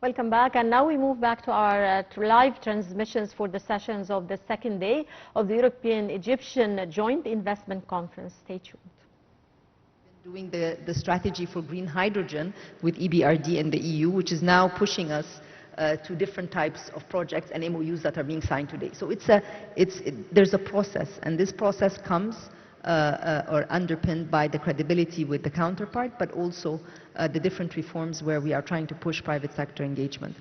Welcome back, and now we move back to our live transmissions for the sessions of the second day of the European-Egyptian Joint Investment Conference. Stay tuned. Doing the strategy for green hydrogen with EBRD and the EU, which is now pushing us to different types of projects and MOUs that are being signed today. So there's a process, and this process comes or underpinned by the credibility with the counterpart, but also the different reforms where we are trying to push private sector engagement.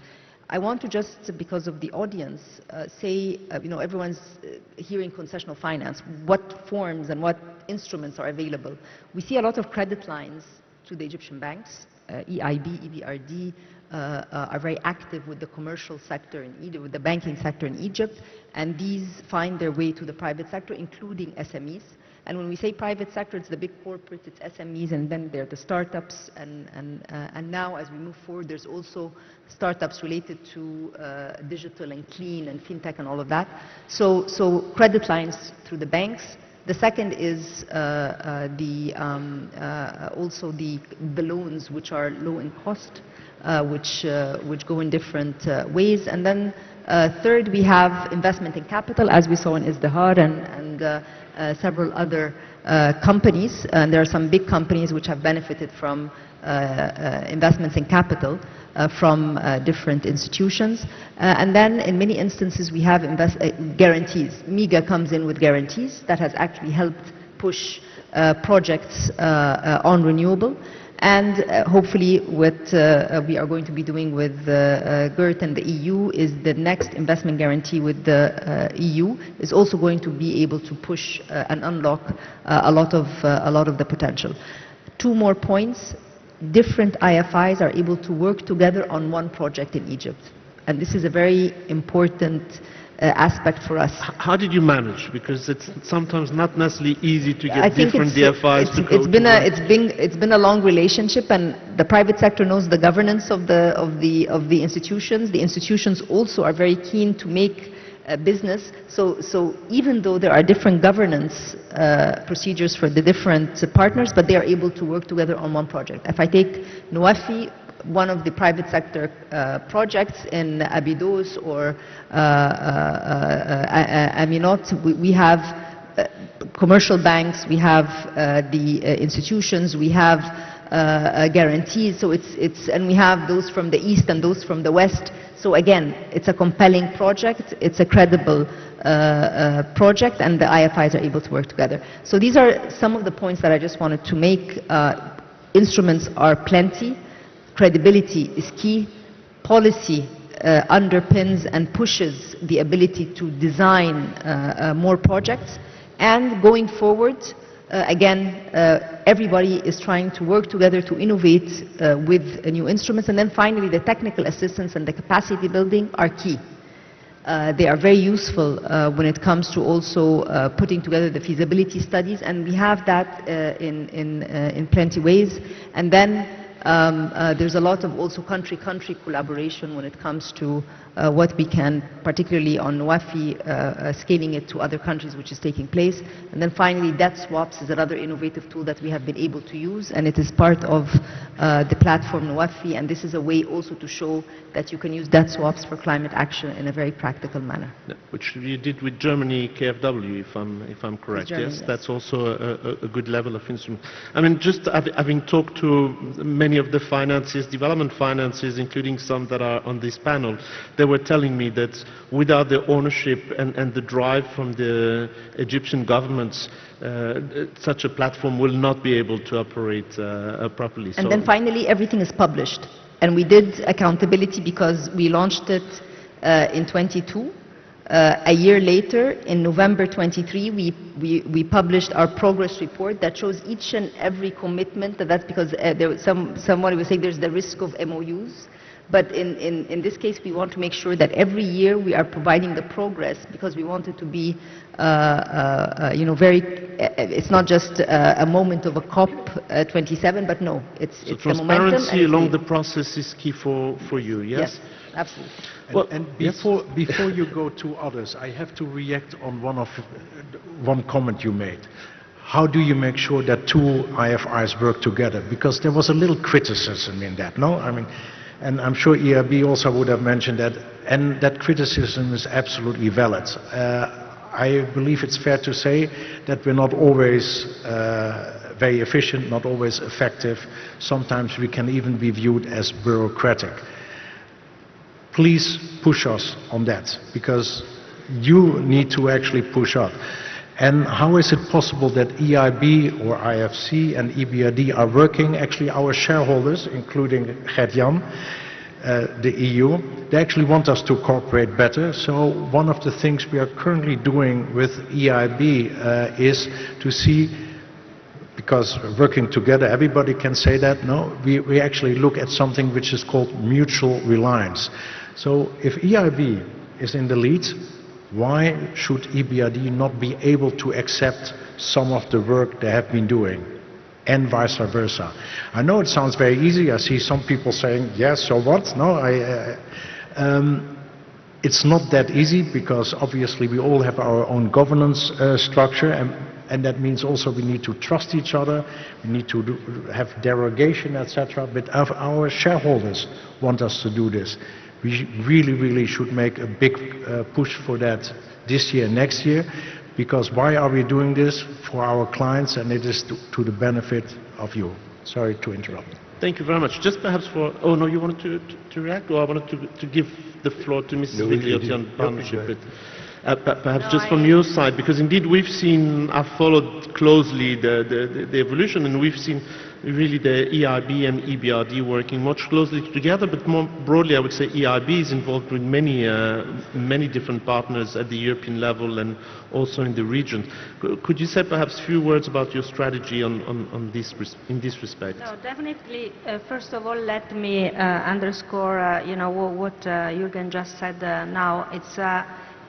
I want to just, because of the audience, say, everyone's hearing concessional finance. What forms and what instruments are available? We see a lot of credit lines to the Egyptian banks. EIB, EBRD are very active with the commercial sector in Egypt, with the banking sector in Egypt, and these find their way to the private sector, including SMEs. And when we say private sector, it's the big corporates, it's SMEs, and then there are the startups, and now as we move forward, there's also startups related to digital and clean and fintech and all of that. So credit lines through the banks. The second is also the loans, which are low in cost, which go in different ways. And then third, we have investment in capital, as we saw in Izdihar and several other companies. And there are some big companies which have benefited from investments in capital from different institutions. And then in many instances we have guarantees. MIGA comes in with guarantees that has actually helped push projects on renewable. And hopefully what we are going to be doing with GERT and the EU is the next investment guarantee with the EU is also going to be able to push and unlock a lot of the potential. Two more points. Different IFIs are able to work together on one project in Egypt. And this is a very important aspect for us. How did you manage? Because it's sometimes not necessarily easy to get different DFIs to go it's been a long relationship, and the private sector knows the governance of the institutions. The institutions also are very keen to make business. So even though there are different governance procedures for the different partners, but they are able to work together on one project. If I take Noafi, one of the private sector projects in Abydos or Aminot, we have commercial banks, we have the institutions, we have guarantees. So and we have those from the east and those from the west. So again, it's a compelling project, it's a credible project, and the IFIs are able to work together. So these are some of the points that I just wanted to make. Instruments are plenty. Credibility is key. Policy underpins and pushes the ability to design more projects. And going forward, again, everybody is trying to work together to innovate with new instruments. And then finally, the technical assistance and the capacity building are key. They are very useful when it comes to also putting together the feasibility studies, and we have that in plenty ways. And then there's a lot of also country-country collaboration when it comes to what we can, particularly on Noafi, scaling it to other countries, which is taking place. And then finally, debt swaps is another innovative tool that we have been able to use, and it is part of the platform Noafi, and this is a way also to show that you can use debt swaps for climate action in a very practical manner. Yeah, which you did with Germany, KfW, if I'm correct. Germany, yes, that's also a good level of instrument. I mean, just having talked to many of the finances, development finances, including some that are on this panel, they were telling me that without the ownership and the drive from the Egyptian governments, such a platform will not be able to operate properly. And then finally, everything is published. And we did accountability because we launched it in 22. A year later, in November 23, we published our progress report that shows each and every commitment. That's because someone was saying there's the risk of MOUs. But in this case, we want to make sure that every year we are providing the progress, because we want it to be, it's not just a moment of a COP27, but no, it's the momentum. Transparency along the process is key for you, yes? Yes, absolutely. Well, and before you go to others, I have to react on one comment you made. How do you make sure that two IFIs work together? Because there was a little criticism in that, no? I mean, and I'm sure EIB also would have mentioned that, and that criticism is absolutely valid. I believe it's fair to say that we're not always very efficient, not always effective. Sometimes we can even be viewed as bureaucratic. Please push us on that, because you need to actually push up. And how is it possible that EIB or IFC and EBRD are working? Actually, our shareholders, including Gert-Jan, the EU, they actually want us to cooperate better. So one of the things we are currently doing with EIB is to see, because working together, everybody can say that, no, we actually look at something which is called mutual reliance. So if EIB is in the lead, why should EBRD not be able to accept some of the work they have been doing, and vice versa? I know it sounds very easy. I see some people saying, yes, so what? No, it's not that easy, because obviously we all have our own governance structure, and that means also we need to trust each other, we need to have derogation, etc. But our shareholders want us to do this. We really should make a big push for that this year, next year, because why are we doing this? For our clients, and it is to the benefit of you. Sorry to interrupt. Thank you very much. Just perhaps for... Oh, no, you wanted to react? Or I wanted to give the floor to Mrs. Vigliotti on partnership. Perhaps just from your side, because indeed I've followed closely the evolution, and we've seen really the EIB and EBRD working much closely together, but more broadly I would say EIB is involved with many different partners at the European level and also in the region. Could you say perhaps a few words about your strategy in this respect? No, definitely. First of all, let me underscore what Jürgen just said now.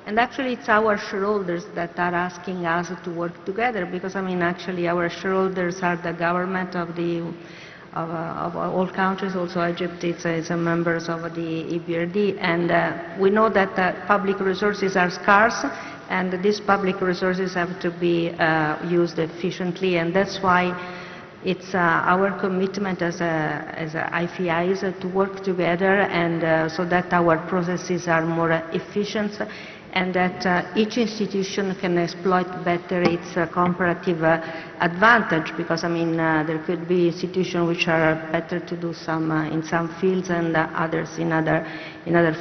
And actually it's our shareholders that are asking us to work together, because actually our shareholders are the government of all countries. Also Egypt is a member of the EBRD, and we know that public resources are scarce, and these public resources have to be used efficiently, and that's why it's our commitment as IFIs to work together, and so that our processes are more efficient, and that each institution can exploit better its comparative advantage, because there could be institutions which are better to do in some fields and others in other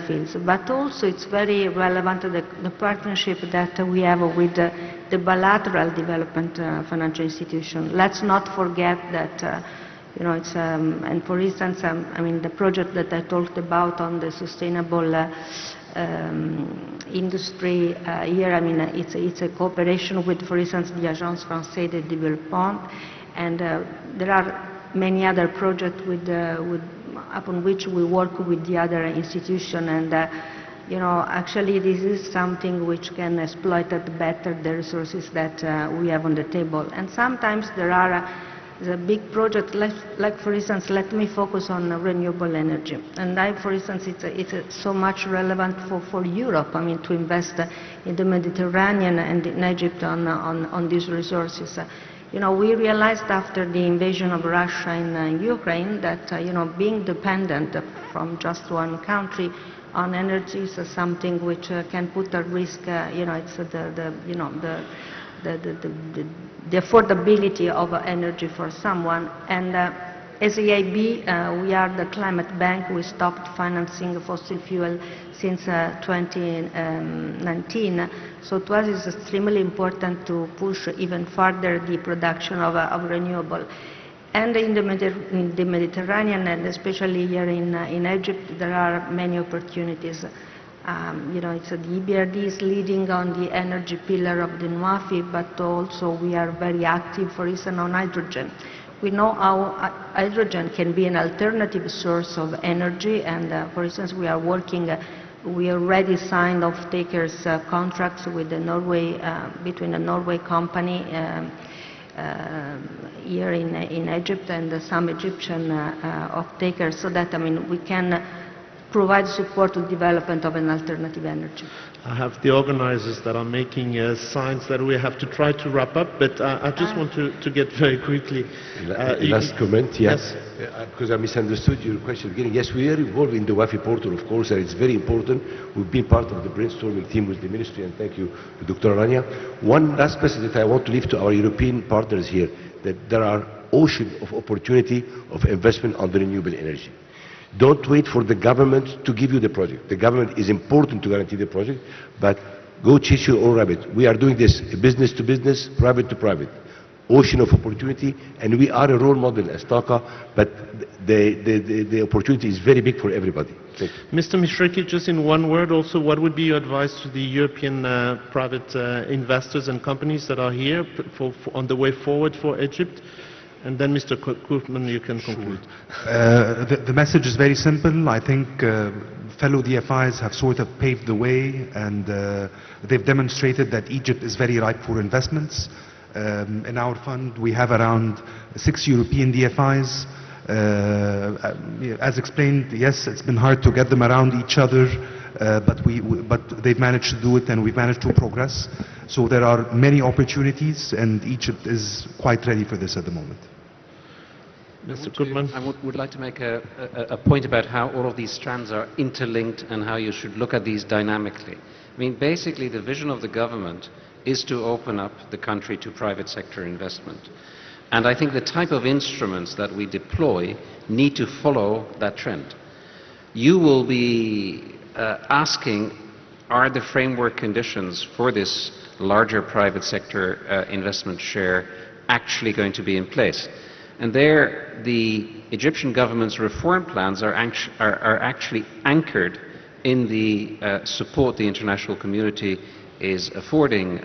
fields. But also it's very relevant the partnership that we have with the bilateral development financial institution. Let's not forget that it's and for instance the project that I talked about on the sustainable industry here, it's a cooperation with, for instance, the Agence Française de Développement, and there are many other projects upon which we work with the other institution, and actually this is something which can exploit better the resources that we have on the table. And sometimes there are the big project, like for instance, let me focus on renewable energy. And for instance, it's so much relevant for Europe, to invest in the Mediterranean and in Egypt on these resources. We realized after the invasion of Russia in Ukraine that, being dependent from just one country on energy is something which can put at risk, it's the affordability of energy for someone. And as EIB, we are the climate bank. We stopped financing fossil fuel since 2019. So to us it's extremely important to push even further the production of renewable. And in the Mediterranean, and especially here in Egypt, there are many opportunities. The EBRD is leading on the energy pillar of the NWAFI, but also we are very active, for instance, on hydrogen. We know how hydrogen can be an alternative source of energy, and for instance, we already signed off-takers contracts with between a Norway company here in Egypt and some Egyptian off-takers, so that we can provide support to the development of an alternative energy. I have the organizers that are making signs that we have to try to wrap up, but I just want to get very quickly. Last comment, yes. Because I misunderstood your question at the beginning. Yes, we are involved in the WAFI portal, of course, and it's very important. We've been part of the brainstorming team with the ministry, and thank you, Dr. Rania. One last message that I want to leave to our European partners here, that there are ocean of opportunity of investment on the renewable energy. Don't wait for the government to give you the project. The government is important to guarantee the project, but go chase your own rabbit. We are doing this business to business, private to private. Ocean of opportunity, and we are a role model as TAQA, but the opportunity is very big for everybody. Mr. Mishraki, just in one word also, what would be your advice to the European private investors and companies that are here on the way forward for Egypt? And then, Mr. Koopman, you can conclude. The message is very simple. I think fellow DFIs have sort of paved the way, and they've demonstrated that Egypt is very ripe for investments. In our fund, we have around 6 European DFIs. As explained, yes, it's been hard to get them around each other, but they've managed to do it, and we've managed to progress. So there are many opportunities, and Egypt is quite ready for this at the moment. Mr. Koopman? I would like to make a point about how all of these strands are interlinked and how you should look at these dynamically. I mean, basically, the vision of the government is to open up the country to private sector investment. And I think the type of instruments that we deploy need to follow that trend. You will be asking, are the framework conditions for this larger private sector investment share actually going to be in place? And there, the Egyptian government's reform plans are actually anchored in the support the international community is affording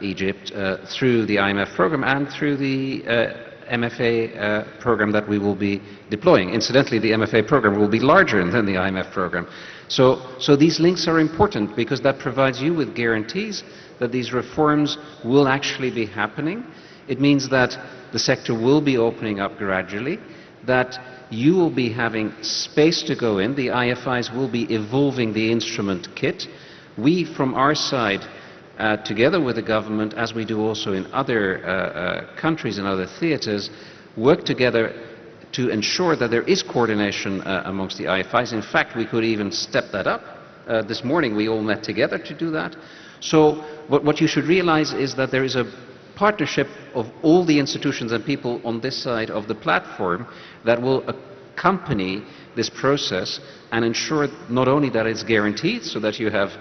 Egypt through the IMF program and through the MFA program that we will be deploying. Incidentally, the MFA program will be larger than the IMF program. So these links are important because that provides you with guarantees that these reforms will actually be happening. It means that the sector will be opening up gradually, that you will be having space to go in, the IFIs will be evolving the instrument kit. We, from our side, together with the government, as we do also in other countries and other theatres, work together to ensure that there is coordination amongst the IFIs. In fact, we could even step that up. This morning we all met together to do that. So what you should realize is that there is a partnership of all the institutions and people on this side of the platform that will accompany this process and ensure not only that it's guaranteed so that you have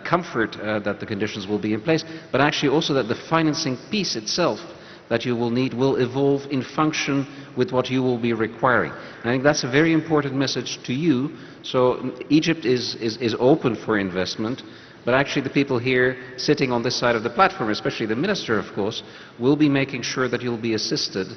comfort that the conditions will be in place, but actually also that the financing piece itself that you will need will evolve in function with what you will be requiring. And I think that's a very important message to you. So Egypt is open for investment, but actually the people here sitting on this side of the platform, especially the minister, of course, will be making sure that you'll be assisted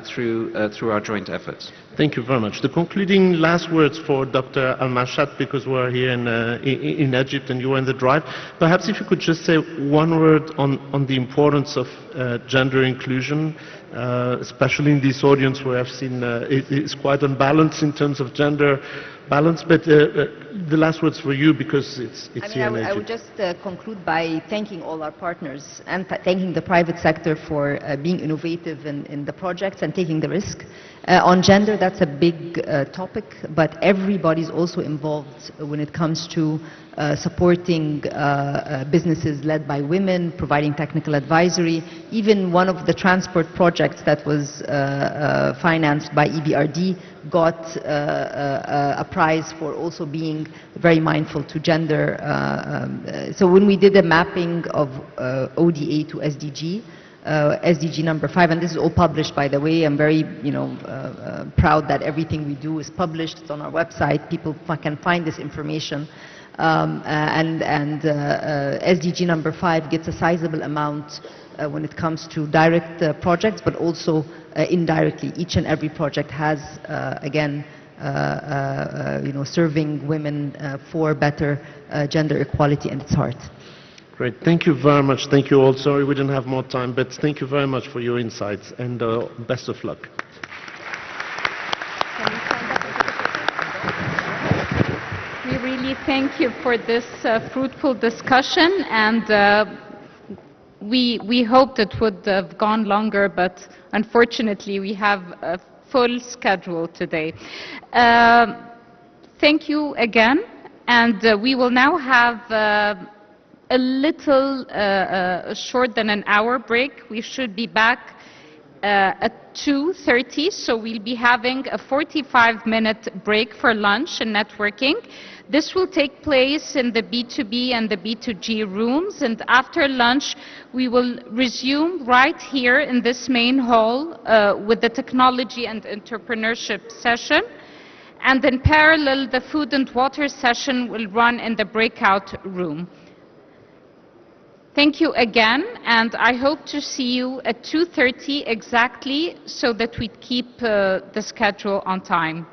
through our joint efforts. Thank you very much. The concluding last words for Dr. Al-Mashat, because we're here in Egypt and you were in the drive. Perhaps if you could just say one word on the importance of gender inclusion, especially in this audience where I've seen it's quite unbalanced in terms of gender balance, but the last words for you, because it's here in Egypt. I would just conclude by thanking all our partners and thanking the private sector for being innovative in the projects and taking the risk. On gender, that's a big topic, but everybody's also involved when it comes to supporting businesses led by women, providing technical advisory. Even one of the transport projects that was financed by EBRD got a prize for also being very mindful to gender. So when we did a mapping of ODA to SDG, SDG number 5, and this is all published, by the way. I'm very, proud that everything we do is published. It's on our website. People can find this information. SDG number 5 gets a sizable amount when it comes to direct projects, but also indirectly. Each and every project has, again, serving women for better gender equality in its heart. Great. Thank you very much. Thank you all. Sorry we didn't have more time, but thank you very much for your insights, and best of luck. Can we stand up? really thank you for this fruitful discussion, and we hoped it would have gone longer, but unfortunately we have a full schedule today. Thank you again, and we will now have a little short than an hour break. We should be back at 2:30, so we'll be having a 45-minute break for lunch and networking. This will take place in the B2B and the B2G rooms, and after lunch we will resume right here in this main hall with the technology and entrepreneurship session, and in parallel the food and water session will run in the breakout room. Thank you again, and I hope to see you at 2:30 exactly so that we keep the schedule on time.